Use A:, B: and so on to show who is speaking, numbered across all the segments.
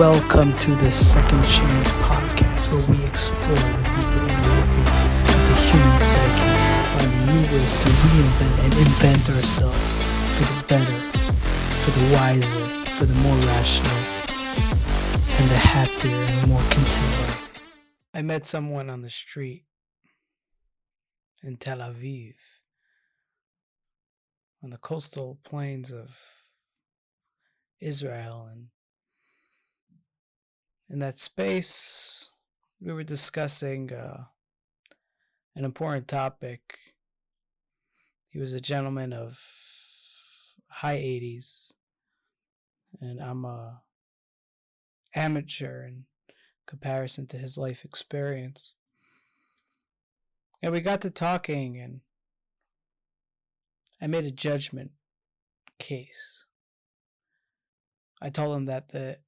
A: Welcome to the Second Chance podcast, where we explore the deeper inner workings of the human psyche, finding new ways to reinvent and invent ourselves for the better, for the wiser, for the more rational, and the happier and more content life. I met someone on the street in Tel Aviv, on the coastal plains of Israel, and in that space, we were discussing an important topic. He was a gentleman of high 80s, and I'm a amateur in comparison to his life experience. And we got to talking, and I made a judgment case. I told him that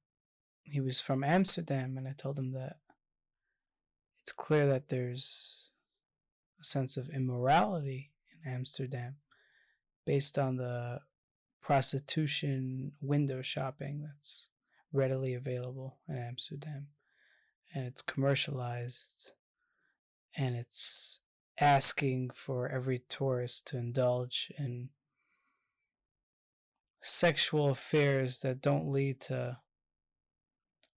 A: he was from Amsterdam, and I told him that it's clear that there's a sense of immorality in Amsterdam based on the prostitution window shopping that's readily available in Amsterdam, and it's commercialized, and it's asking for every tourist to indulge in sexual affairs that don't lead to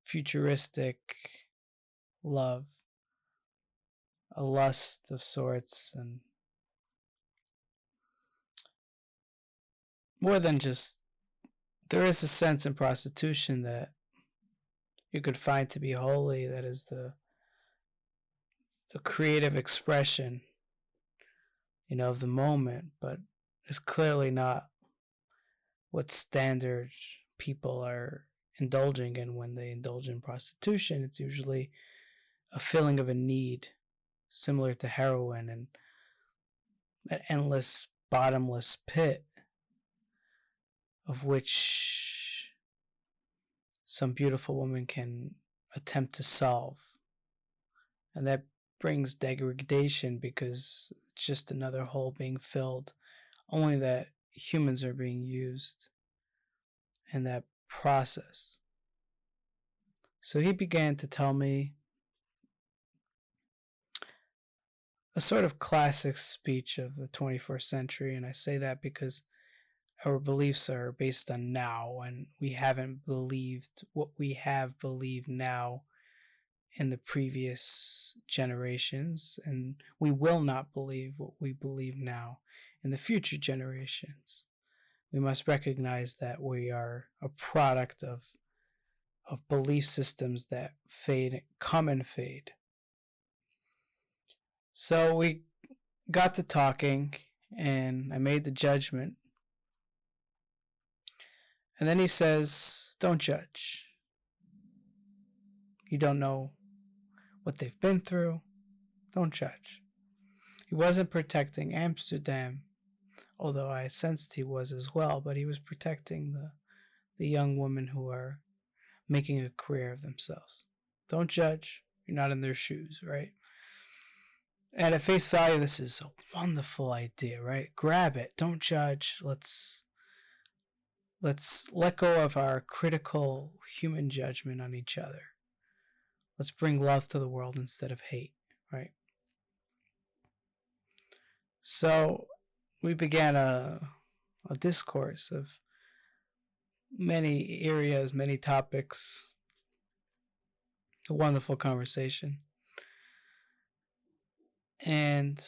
A: futuristic love, a lust of sorts, and more than just, there is a sense in prostitution that you could find to be holy, that is the creative expression, of the moment, but it's clearly not what standard people are indulging in when they indulge in prostitution. It's usually a filling of a need, similar to heroin, and an endless, bottomless pit of which some beautiful woman can attempt to solve. And that brings degradation because it's just another hole being filled, only that humans are being used in that process. So he began to tell me a sort of classic speech of the 21st century, and I say that because our beliefs are based on now, and we haven't believed what we have believed now in the previous generations, and we will not believe what we believe now in the future generations. We must recognize that we are a product of belief systems that come and fade. So we got to talking, and I made the judgment. And then he says, don't judge. You don't know what they've been through. Don't judge. He wasn't protecting Amsterdam, although I sensed he was as well, but he was protecting the young women who are making a career of themselves. Don't judge. You're not in their shoes, right? And at face value, this is a wonderful idea, right? Grab it. Don't judge. Let's let go of our critical human judgment on each other. Let's bring love to the world instead of hate, right? So we began a discourse of many areas, many topics, a wonderful conversation. And,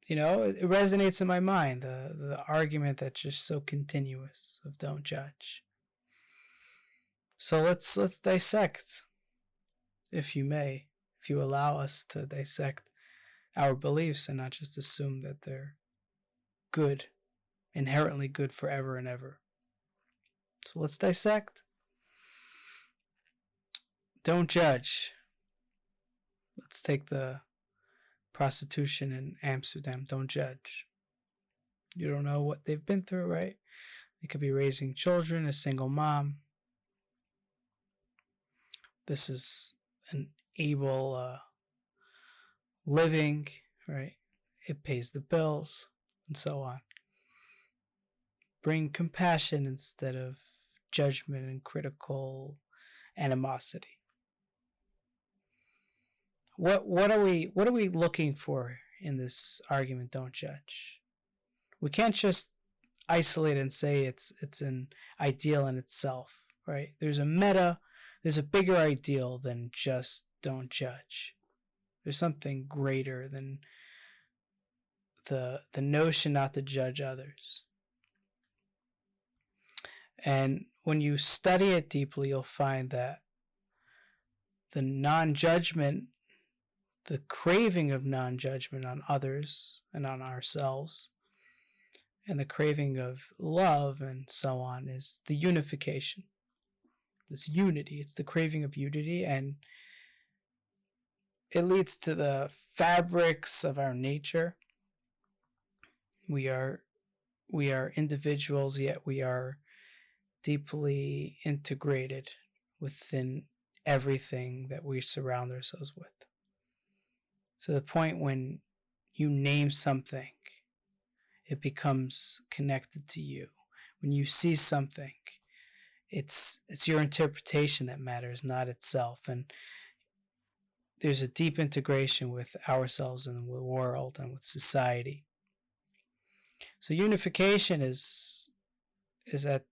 A: it resonates in my mind, the argument that's just so continuous of don't judge. So let's dissect, if you may, if you allow us to dissect our beliefs and not just assume that they're good, inherently good forever and ever. So let's dissect. Don't judge. Let's take the prostitution in Amsterdam. Don't judge. You don't know what they've been through, right? They could be raising children, a single mom. This is an able living, right? It pays the bills, and so on. Bring compassion instead of judgment and critical animosity. What are we looking for in this argument? Don't judge. We can't just isolate and say it's an ideal in itself, right? There's a bigger ideal than just don't judge. There's something greater than the notion not to judge others. And when you study it deeply, you'll find that the non-judgment, the craving of non-judgment on others and on ourselves, and the craving of love and so on is the unification. It's unity. It's the craving of unity, and it leads to the fabrics of our nature. We are individuals, yet we are deeply integrated within everything that we surround ourselves with. To the point when you name something, it becomes connected to you. When you see something, it's your interpretation that matters, not itself. And there's a deep integration with ourselves and the world and with society. So unification is at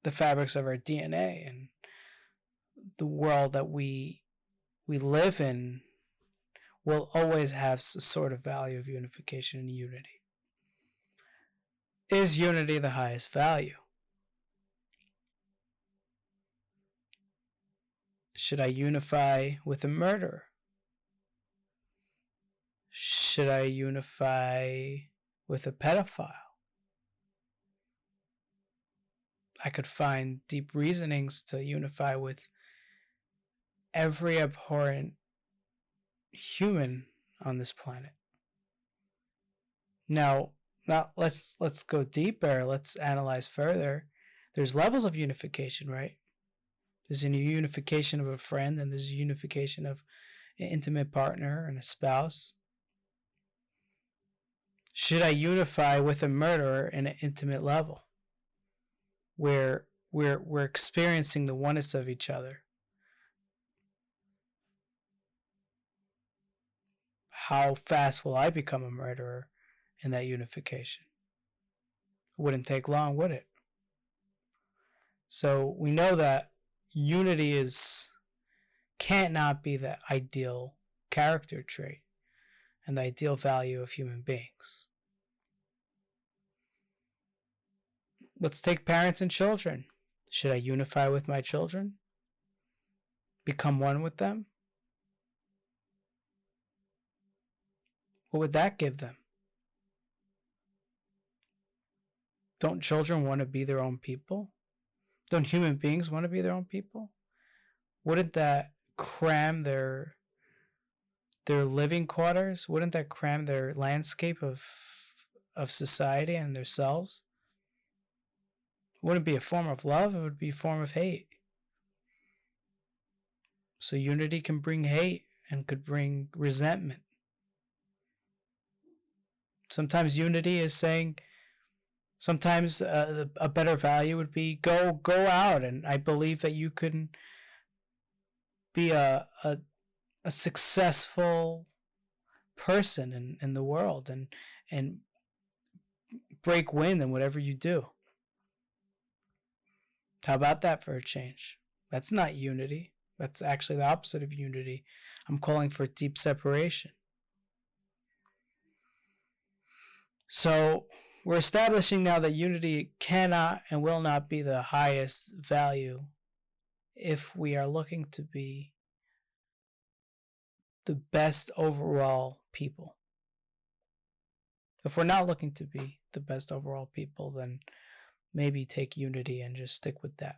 A: the fabrics of our DNA, and the world that we live in will always have a sort of value of unification and unity. Is unity the highest value? Should I unify with a murderer? Should I unify with a pedophile? I could find deep reasonings to unify with every abhorrent human on this planet. Now let's go deeper. Let's analyze further. There's levels of unification, right? There's a unification of a friend, and there's a unification of an intimate partner and a spouse. Should I unify with a murderer in an intimate level, where we're experiencing the oneness of each other? How fast will I become a murderer in that unification? It wouldn't take long, would it? So we know that unity can't not be the ideal character trait and the ideal value of human beings. Let's take parents and children. Should I unify with my children? Become one with them? What would that give them? Don't children want to be their own people? Don't human beings want to be their own people? Wouldn't that cram their living quarters? Wouldn't that cram their landscape of society and themselves? It wouldn't be a form of love, it would be a form of hate. So unity can bring hate and could bring resentment. Sometimes unity is saying, sometimes a better value would be go out, and I believe that you can be a successful person in the world and break wind in whatever you do. How about that for a change? That's not unity. That's actually the opposite of unity. I'm calling for deep separation. So we're establishing now that unity cannot and will not be the highest value if we are looking to be the best overall people. If we're not looking to be the best overall people, then maybe take unity and just stick with that.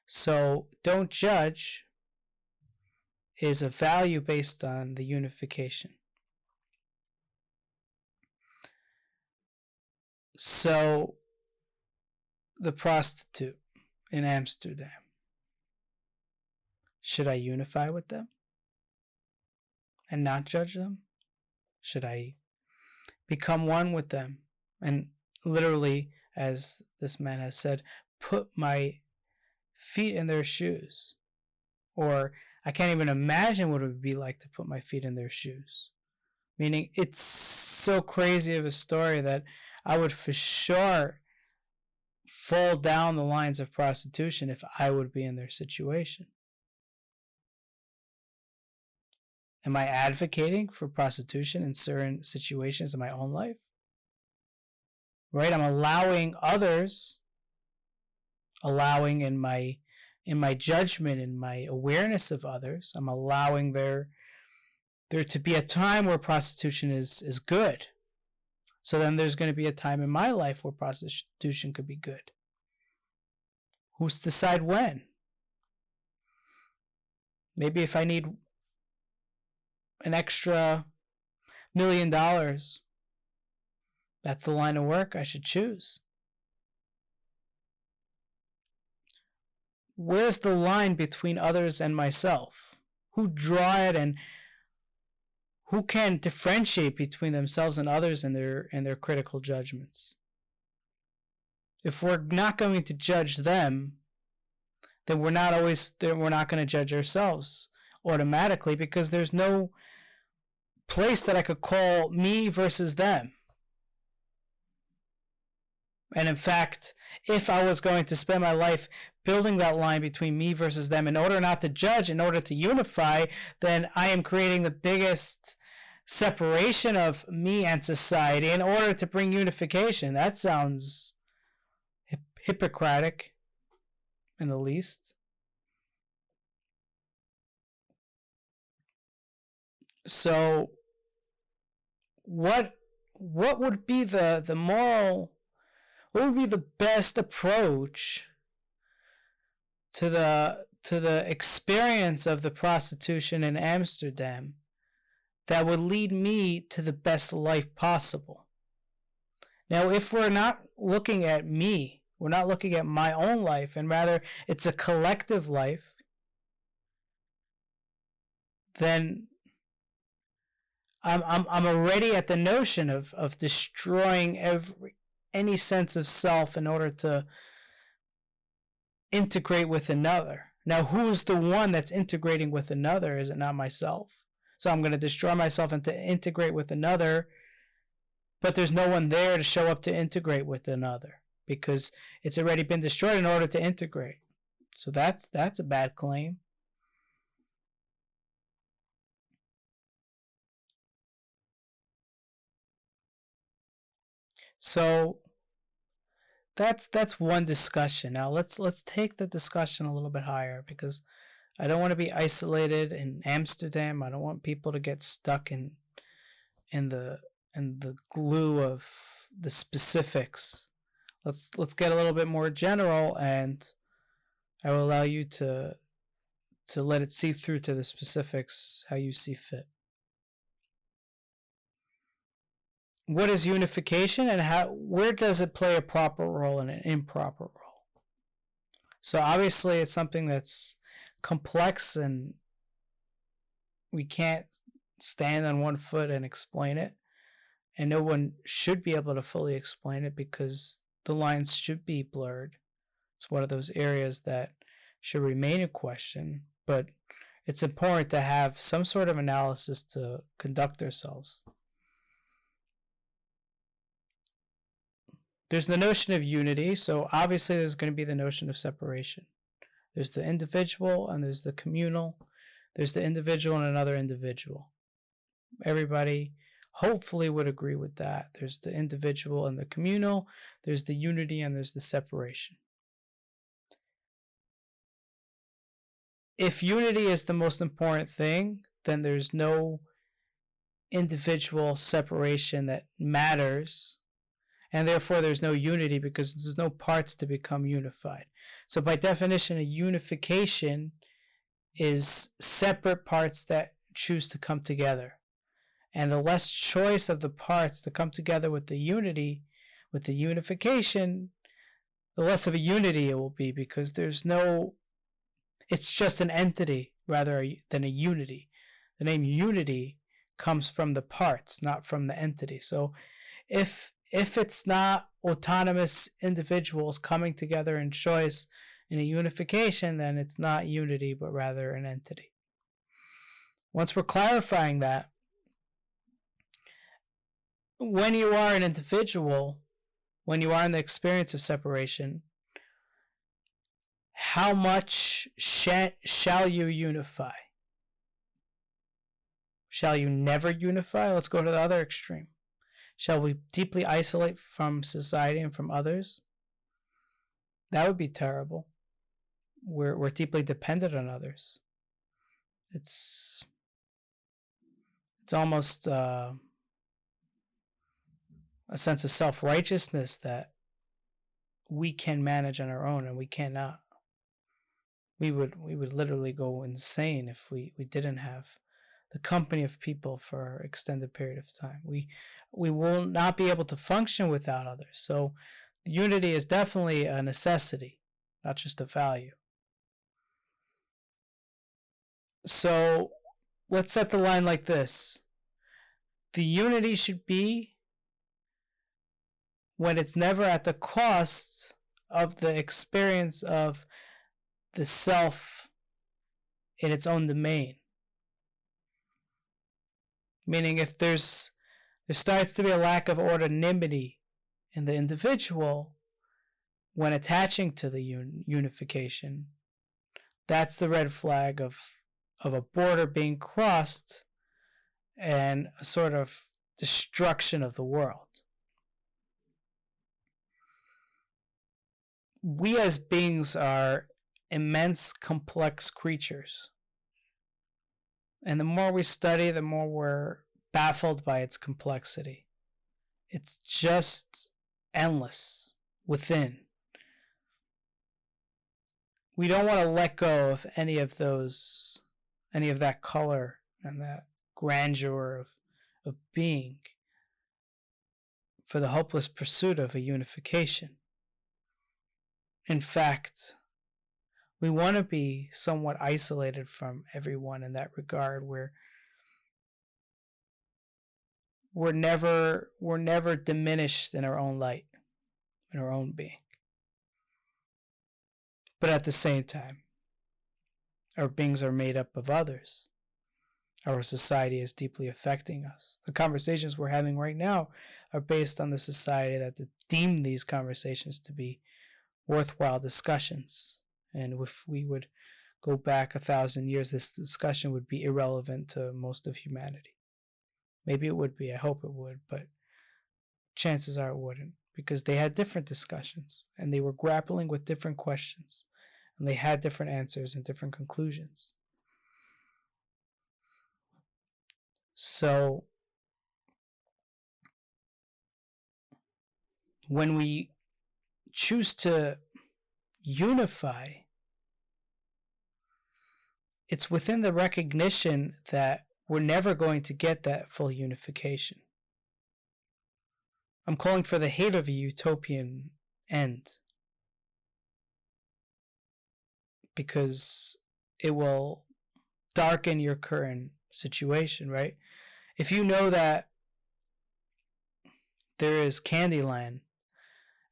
A: So don't judge is a value based on the unification. So the prostitute in Amsterdam, should I unify with them and not judge them? Should I become one with them and literally, as this man has said, put my feet in their shoes. Or I can't even imagine what it would be like to put my feet in their shoes. Meaning, it's so crazy of a story that I would for sure fall down the lines of prostitution if I would be in their situation. Am I advocating for prostitution in certain situations in my own life? Right? I'm allowing others, allowing in my judgment, in my awareness of others, I'm allowing there to be a time where prostitution is good. So then there's going to be a time in my life where prostitution could be good. Who's to decide when? Maybe if I need an extra $1 million, that's the line of work I should choose. Where's the line between others and myself? Who draw it, and who can differentiate between themselves and others in their critical judgments? If we're not going to judge them, then we're not going to judge ourselves automatically, because there's no place that I could call me versus them. And in fact, if I was going to spend my life building that line between me versus them in order not to judge, in order to unify, then I am creating the biggest separation of me and society in order to bring unification. That sounds Hippocratic in the least. So what would be the moral, what would be the best approach to the experience of the prostitution in Amsterdam that would lead me to the best life possible? Now, if we're not looking at me, we're not looking at my own life, and rather it's a collective life, then I'm already at the notion of destroying any sense of self in order to integrate with another. Now, who's the one that's integrating with another? Is it not myself? So I'm going to destroy myself and to integrate with another, but there's no one there to show up to integrate with another, because it's already been destroyed in order to integrate. So that's a bad claim. So that's one discussion. Now let's take the discussion a little bit higher, because I don't want to be isolated in Amsterdam. I don't want people to get stuck in the glue of the specifics. Let's get a little bit more general, and I will allow you to let it seep through to the specifics how you see fit. What is unification, and where does it play a proper role and an improper role? So obviously it's something that's complex, and we can't stand on one foot and explain it, and no one should be able to fully explain it, because the lines should be blurred. It's one of those areas that should remain a question, but it's important to have some sort of analysis to conduct ourselves. There's the notion of unity, so obviously there's going to be the notion of separation. There's the individual and there's the communal. There's the individual and another individual. Everybody hopefully would agree with that. There's the individual and the communal. There's the unity and there's the separation. If unity is the most important thing, then there's no individual separation that matters, and therefore there's no unity, because there's no parts to become unified. So by definition, a unification is separate parts that choose to come together. And the less choice of the parts to come together with the unity, with the unification, the less of a unity it will be, because there's no, it's just an entity rather than a unity. The name unity comes from the parts, not from the entity. So if it's not autonomous individuals coming together in choice In a unification, then it's not unity, but rather an entity. Once we're clarifying that, when you are an individual, when you are in the experience of separation, how much shall you unify? Shall you never unify? Let's go to the other extreme. Shall we deeply isolate from society and from others? That would be terrible. We're deeply dependent on others. It's almost a sense of self-righteousness that we can manage on our own and we cannot. We would literally go insane if we didn't have the company of people for an extended period of time. We will not be able to function without others. So unity is definitely a necessity, not just a value. So let's set the line like this. The unity should be when it's never at the cost of the experience of the self in its own domain. Meaning if there starts to be a lack of ordinamity in the individual when attaching to the unification, that's the red flag of a border being crossed and a sort of destruction of the world. We as beings are immense, complex creatures. And the more we study, the more we're baffled by its complexity. It's just endless within. We don't want to let go of any of that color and that grandeur of being for the hopeless pursuit of a unification. In fact, we want to be somewhat isolated from everyone in that regard, where we're never diminished in our own light, in our own being. But at the same time, our beings are made up of others. Our society is deeply affecting us. The conversations we're having right now are based on the society that deem these conversations to be worthwhile discussions. And if we would go back 1,000 years, this discussion would be irrelevant to most of humanity. Maybe it would be, I hope it would, but chances are it wouldn't, because they had different discussions and they were grappling with different questions and they had different answers and different conclusions. So when we choose to unify, it's within the recognition that we're never going to get that full unification. I'm calling for the hate of a utopian end, because it will darken your current situation, right? If you know that there is Candyland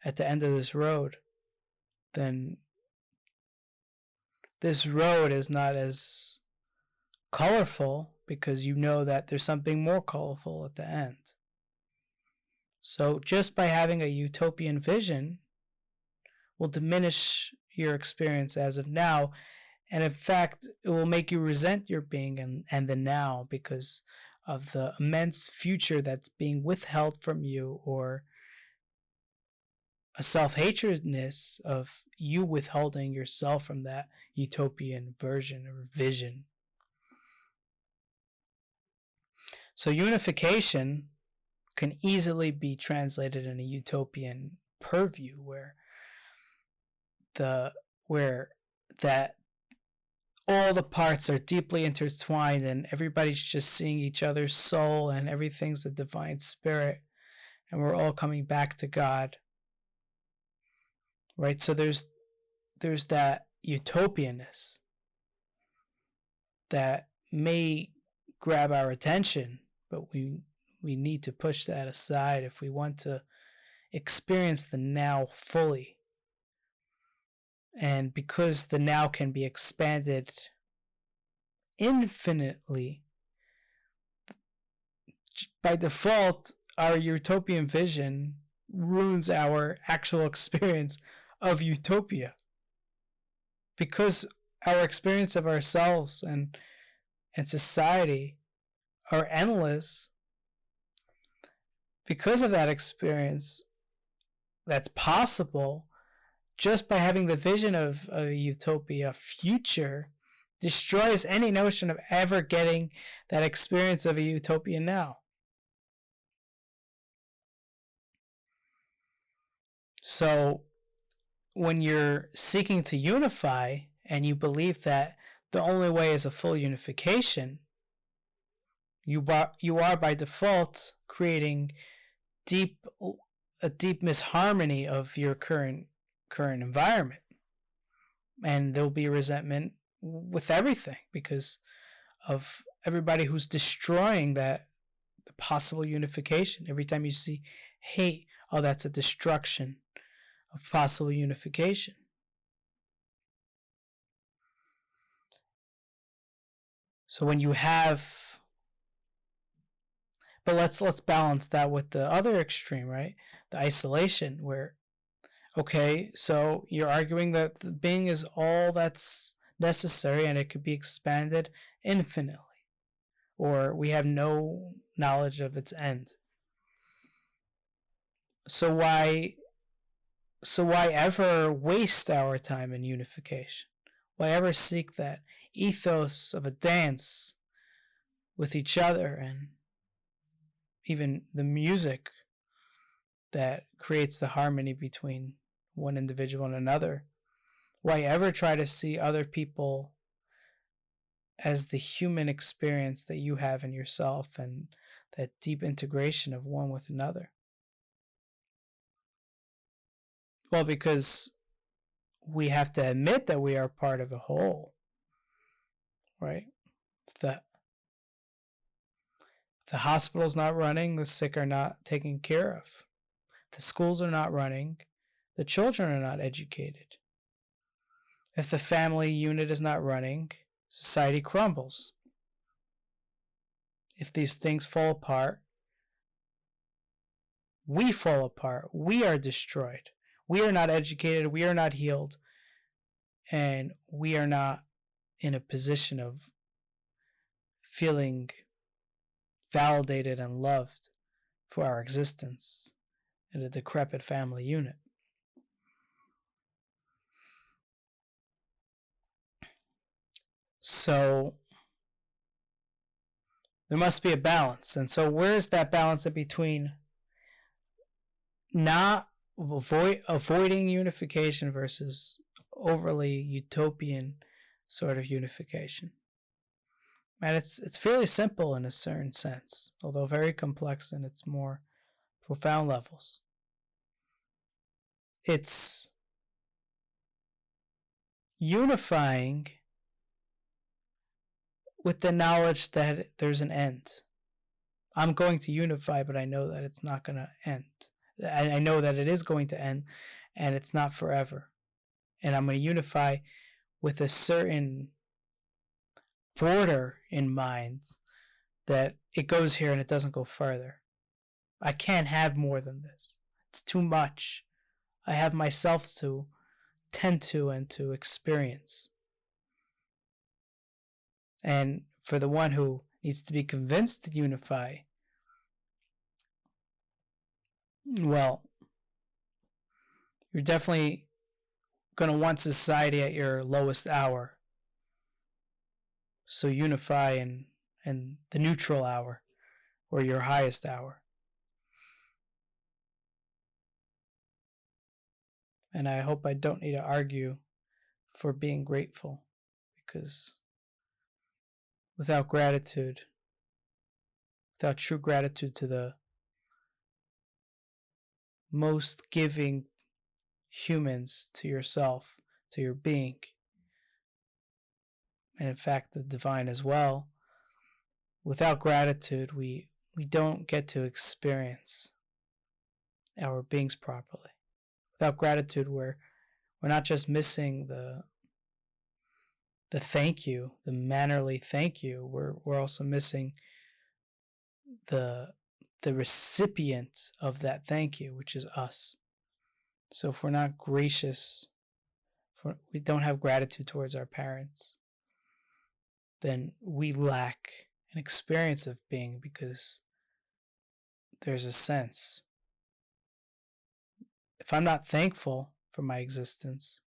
A: at the end of this road, then this road is not as colorful because you know that there's something more colorful at the end. So just by having a utopian vision will diminish your experience as of now, and in fact it will make you resent your being and the now because of the immense future that's being withheld from you, or a self-hatredness of you withholding yourself from that utopian version or vision. So unification can easily be translated in a utopian purview where that all the parts are deeply intertwined and everybody's just seeing each other's soul and everything's a divine spirit and we're all coming back to God. Right? So there's that utopianness that may grab our attention, but we need to push that aside if we want to experience the now fully. And because the now can be expanded infinitely, by default, our utopian vision ruins our actual experience of utopia. Because our experience of ourselves and society are endless, because of that experience that's possible, just by having the vision of a utopia future destroys any notion of ever getting that experience of a utopia now. So when you're seeking to unify and you believe that the only way is a full unification, you are by default creating deep a deep misharmony of your current environment, and there'll be resentment with everything because of everybody who's destroying that possible unification. Every time you see hate, oh, that's a destruction of possible unification. So when you have, but let's balance that with the other extreme, right? The isolation, where, okay, so you're arguing that the being is all that's necessary and it could be expanded infinitely, or we have no knowledge of its end. So why ever waste our time in unification? Why ever seek that ethos of a dance with each other, and even the music that creates the harmony between one individual and another? Why ever try to see other people as the human experience that you have in yourself and that deep integration of one with another? Well, because we have to admit that we are part of a whole, right? If the hospital's not running, the sick are not taken care of. If the schools are not running, the children are not educated. If the family unit is not running, society crumbles. If these things fall apart, we fall apart. We are destroyed. We are not educated. We are not healed. And we are not in a position of feeling validated and loved for our existence in a decrepit family unit. So there must be a balance. And so where's that balance in between not avoiding unification versus overly utopian sort of unification? And it's fairly simple in a certain sense, although very complex in its more profound levels. It's unifying with the knowledge that there's an end. I'm going to unify, but I know that it's not going to end. I know that it is going to end, and it's not forever. And I'm going to unify with a certain border in mind, that it goes here and it doesn't go further. I can't have more than this. It's too much. I have myself to tend to and to experience. And for the one who needs to be convinced to unify, well, you're definitely going to want society at your lowest hour. So unify in the neutral hour or your highest hour. And I hope I don't need to argue for being grateful, because without gratitude, without true gratitude to the most giving humans, to yourself, to your being, and in fact the divine as well, without gratitude we don't get to experience our beings properly. Without gratitude we're We're not just missing the thank you, the mannerly thank you. We're also missing the recipient of that thank you, which is us. So if we're not gracious, if we don't have gratitude towards our parents, then we lack an experience of being, because there's a sense. If I'm not thankful for my existence,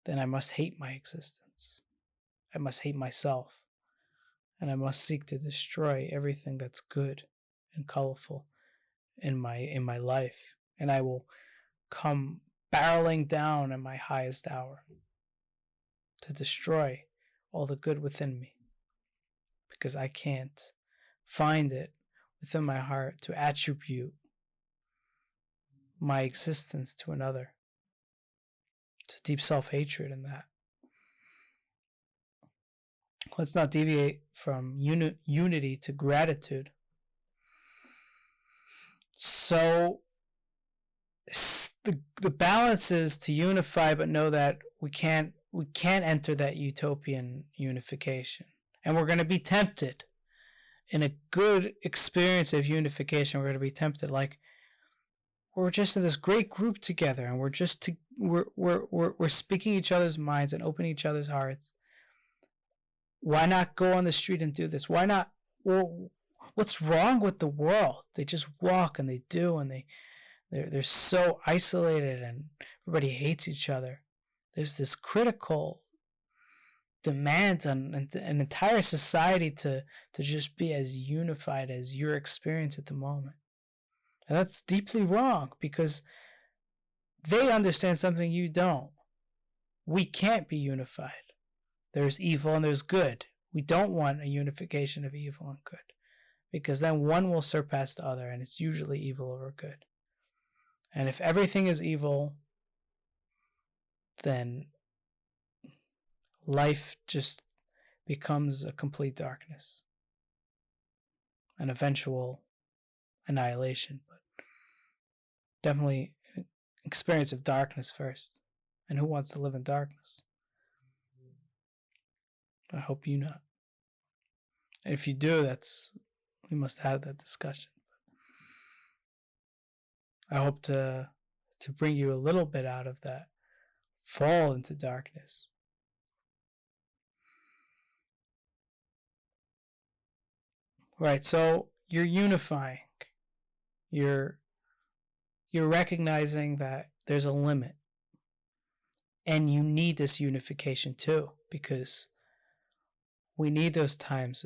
A: then I must hate my existence. I must hate myself. And I must seek to destroy everything that's good and colorful in my life. And I will come barreling down at my highest hour to destroy all the good within me, because I can't find it within my heart to attribute my existence to another. It's a deep self-hatred in that. Let's not deviate from unity to gratitude. So the balance is to unify, but know that we can't enter that utopian unification. And we're going to be tempted. In a good experience of unification, we're going to be tempted, like, we're just in this great group together, and we're speaking each other's minds and opening each other's hearts. Why not go on the street and do this? Why not? Well, what's wrong with the world? They just walk and they do, and they're so isolated, and everybody hates each other. There's this critical demand on an entire society to just be as unified as your experience at the moment. And that's deeply wrong, because they understand something you don't. We can't be unified. There's evil and there's good. We don't want a unification of evil and good, because then one will surpass the other, and it's usually evil over good. And if everything is evil, then life just becomes a complete darkness, an eventual annihilation, but definitely an experience of darkness first. And who wants to live in darkness? I hope you not. And if you do, we must have that discussion. I hope to bring you a little bit out of that fall into darkness. Right, so you're unifying. You're recognizing that there's a limit. And you need this unification too, because we need those times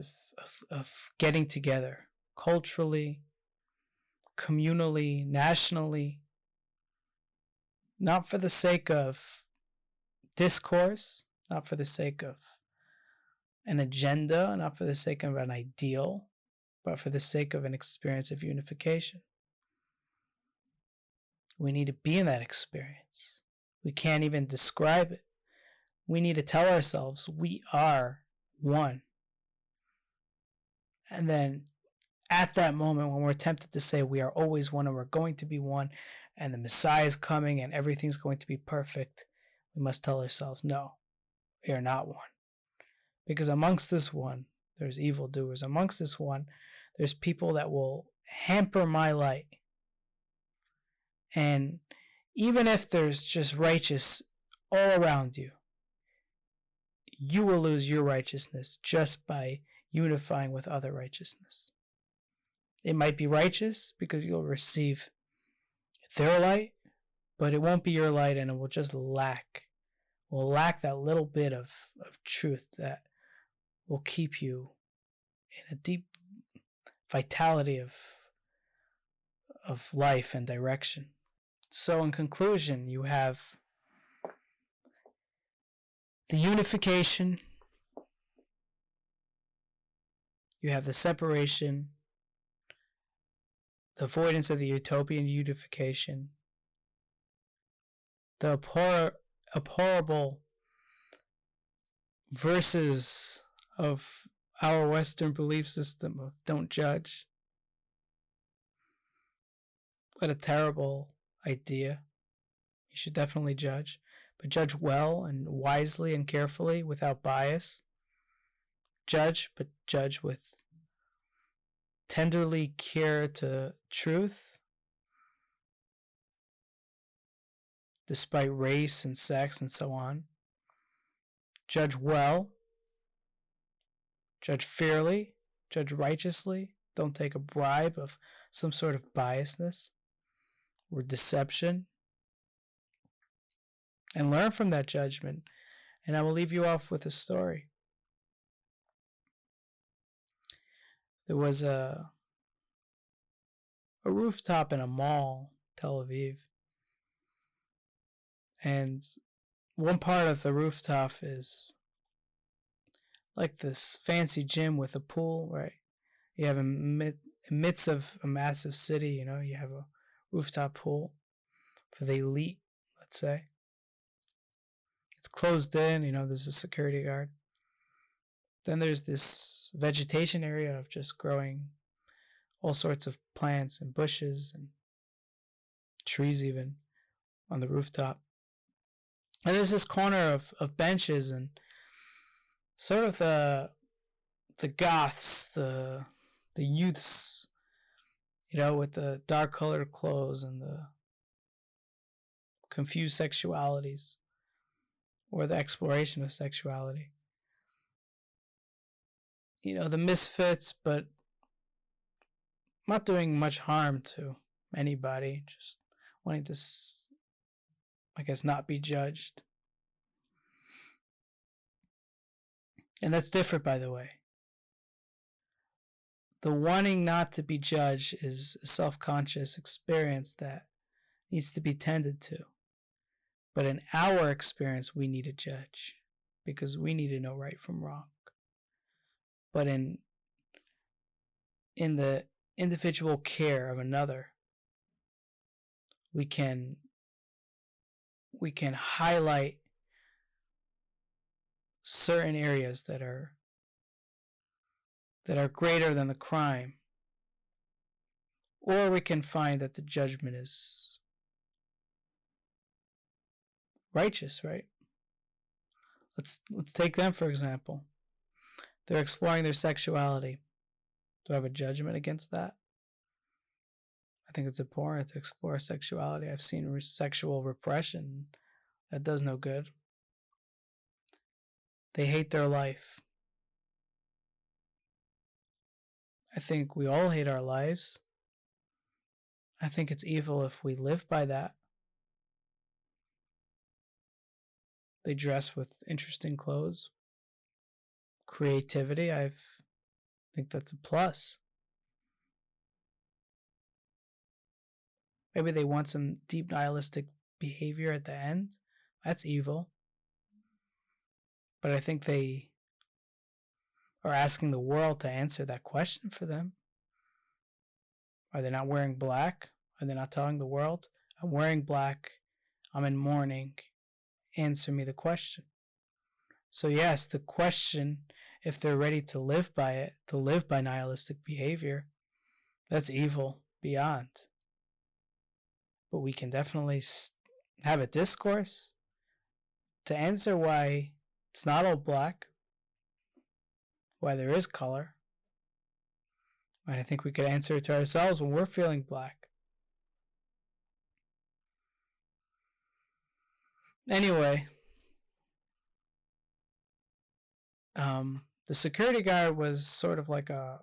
A: of getting together culturally, communally, nationally, not for the sake of discourse, not for the sake of an agenda, not for the sake of an ideal, but for the sake of an experience of unification. We need to be in that experience. We can't even describe it. We need to tell ourselves we are one. And then at that moment when we're tempted to say we are always one and we're going to be one and the Messiah is coming and everything's going to be perfect, we must tell ourselves, no, we are not one. Because amongst this one, there's evildoers. Amongst this one, there's people that will hamper my light. And even if there's just righteous all around you, you will lose your righteousness just by unifying with other righteousness. It might be righteous because you'll receive their light, but it won't be your light, and it will just lack that little bit of truth that will keep you in a deep vitality of life and direction. So in conclusion, you have the unification, you have the separation, the avoidance of the utopian unification, the abhorrible verses of our Western belief system of don't judge. What a terrible idea. You should definitely judge, but judge well and wisely and carefully without bias. Judge, but judge with tenderly care to truth, despite race and sex and so on. Judge well, judge fairly, judge righteously. Don't take a bribe of some sort of biasness or deception. And learn from that judgment. And I will leave you off with a story. There was a rooftop in a mall, Tel Aviv. And one part of the rooftop is like this fancy gym with a pool, right? You have in the midst of a massive city, you have a rooftop pool for the elite, let's say. It's closed in, there's a security guard. Then there's this vegetation area of just growing all sorts of plants and bushes and trees even on the rooftop. And there's this corner of benches and sort of the goths, the youths, with the dark colored clothes and the confused sexualities or the exploration of sexuality. The misfits, but not doing much harm to anybody, just wanting to, I guess, not be judged. And that's different, by the way. The wanting not to be judged is a self-conscious experience that needs to be tended to. But in our experience, we need to judge because we need to know right from wrong. But in the individual care of another, we can highlight certain areas that are greater than the crime, or we can find that the judgment is righteous, right? Let's take them for example. They're exploring their sexuality. Do I have a judgment against that? I think it's important to explore sexuality. I've seen sexual repression. That does no good. They hate their life. I think we all hate our lives. I think it's evil if we live by that. They dress with interesting clothes. Creativity, I think that's a plus. Maybe they want some deep nihilistic behavior at the end. That's evil. But I think they are asking the world to answer that question for them. Are they not wearing black? Are they not telling the world, I'm wearing black, I'm in mourning, answer me the question? So yes, the question, if they're ready to live by it, to live by nihilistic behavior, that's evil beyond. But we can definitely have a discourse to answer why it's not all black, why there is color. And I think we could answer it to ourselves when we're feeling black. Anyway, the security guard was sort of like a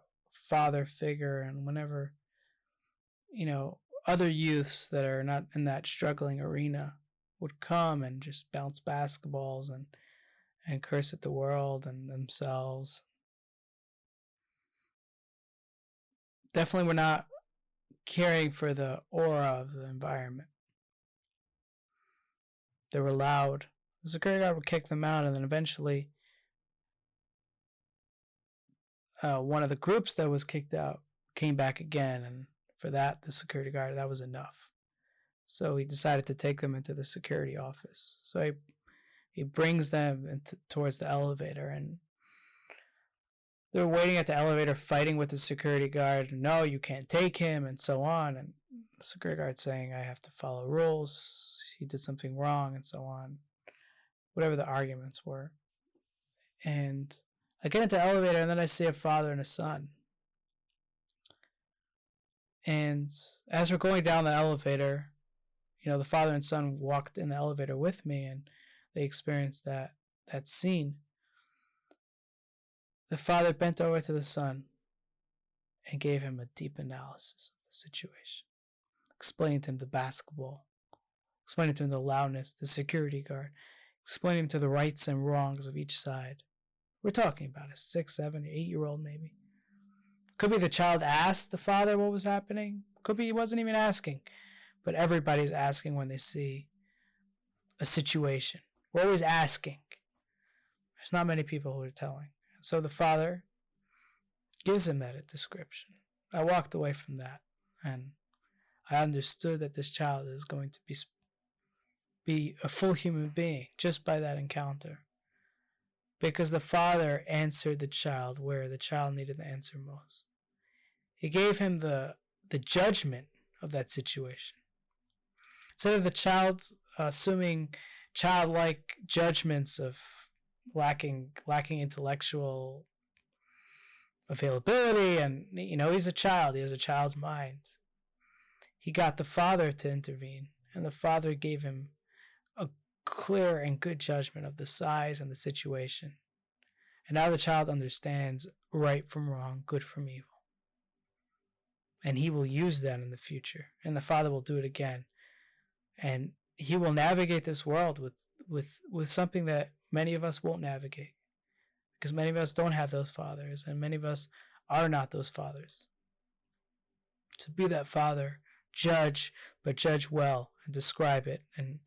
A: father figure, and whenever, other youths that are not in that struggling arena would come and just bounce basketballs and curse at the world and themselves. Definitely we're not caring for the aura of the environment. They were loud. The security guard would kick them out, and then eventually one of the groups that was kicked out came back again, and for that, the security guard, that was enough. So he decided to take them into the security office. So he brings them towards the elevator, and they're waiting at the elevator fighting with the security guard. No, you can't take him, and so on. And the security guard saying, I have to follow rules. he did something wrong, and so on. Whatever the arguments were. And I get into the elevator, and then I see a father and a son. And as we're going down the elevator, the father and son walked in the elevator with me, and they experienced that scene. The father bent over to the son and gave him a deep analysis of the situation, explaining to him the basketball, explaining to him the loudness, the security guard, explaining to him the rights and wrongs of each side. We're talking about a 6, 7, 8-year-old maybe. Could be the child asked the father what was happening. Could be he wasn't even asking. But everybody's asking when they see a situation. We're always asking. There's not many people who are telling. So the father gives him that description. I walked away from that, and I understood that this child is going to be a full human being just by that encounter. Because the father answered the child where the child needed the answer most. He gave him the judgment of that situation. Instead of the child assuming childlike judgments of lacking intellectual availability, and he's a child, he has a child's mind. He got the father to intervene, and the father gave him a clear and good judgment of the size and the situation. And now the child understands right from wrong, good from evil. And he will use that in the future. And the father will do it again. And he will navigate this world with something that many of us won't navigate. Because many of us don't have those fathers, and many of us are not those fathers. To be that father, judge, but judge well, and describe it. And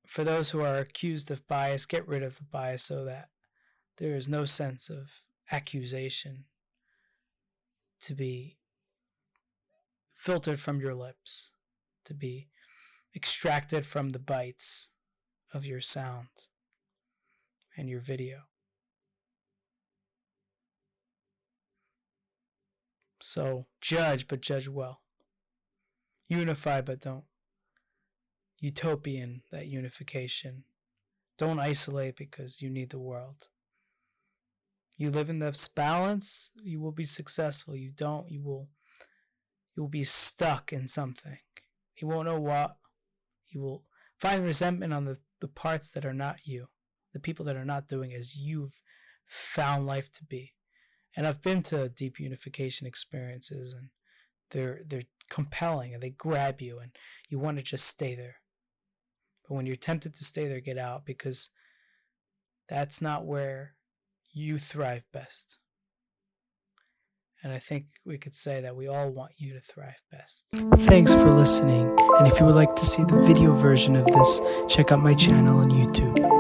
A: for those who are accused of bias, get rid of the bias so that there is no sense of accusation to be filtered from your lips, to be extracted from the bytes of your sound and your video. So judge, but judge well. Unify, but don't. Utopian, that unification. Don't isolate because you need the world. You live in this balance, you will be successful. You don't, you will be stuck in something. You won't know what. You will find resentment on the parts that are not you, the people that are not doing as you've found life to be. And I've been to deep unification experiences, and they're compelling, and they grab you, and you want to just stay there. But when you're tempted to stay there, get out, because that's not where you thrive best. And I think we could say that we all want you to thrive best. Thanks for listening. And if you would like to see the video version of this, check out my channel on YouTube.